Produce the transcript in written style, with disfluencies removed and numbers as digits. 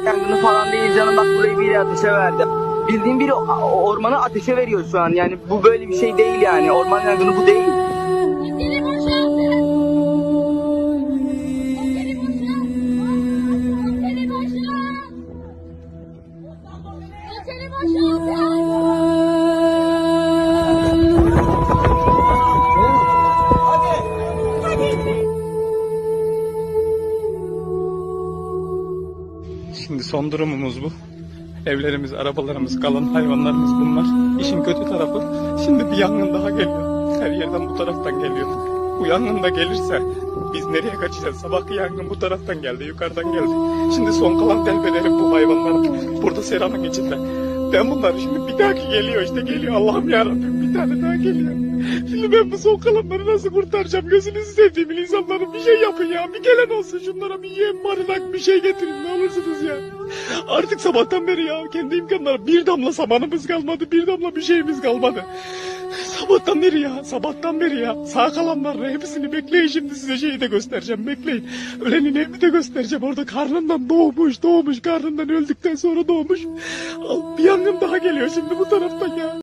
Yangını falan değil canım, bak burayı biri ateşe verdi. Bildiğin biri ormanı ateşe veriyor şu an, yani bu böyle bir şey değil yani, orman yangını bu değil. Oteli boşaltın. Oteli boşaltın. Oteli boşaltın. Oteli boşaltın. Şimdi son durumumuz bu. Evlerimiz, arabalarımız, kalan hayvanlarımız bunlar. İşin kötü tarafı, şimdi bir yangın daha geliyor. Her yerden bu taraftan geliyor. Bu yangın da gelirse biz nereye kaçacağız? Sabahki yangın bu taraftan geldi, yukarıdan geldi. Şimdi son kalan telbelerim bu hayvanlar. Burada seranın içinde. Ben bunları şimdi bir dahaki geliyor, işte geliyor. Allah'ım yarabbim, bir tane daha geliyor. Şimdi ben bu son kalanları nasıl kurtaracağım? Gözünüzü sevdiğimin insanların bir şey yapın ya. Bir gelen olsun, şunlara bir yem, barınak bir şey getirin, ne olursunuz ya. Artık sabahtan beri ya kendi imkanlarım, bir damla samanımız kalmadı, bir damla bir şeyimiz kalmadı. Sabahtan beri ya. Sağ kalanların hepsini bekleyin, şimdi size şeyi de göstereceğim, bekleyin. Ölenin evini de göstereceğim, orada karnından doğmuş, karnından öldükten sonra doğmuş. Bir yangın daha geliyor şimdi bu taraftan ya.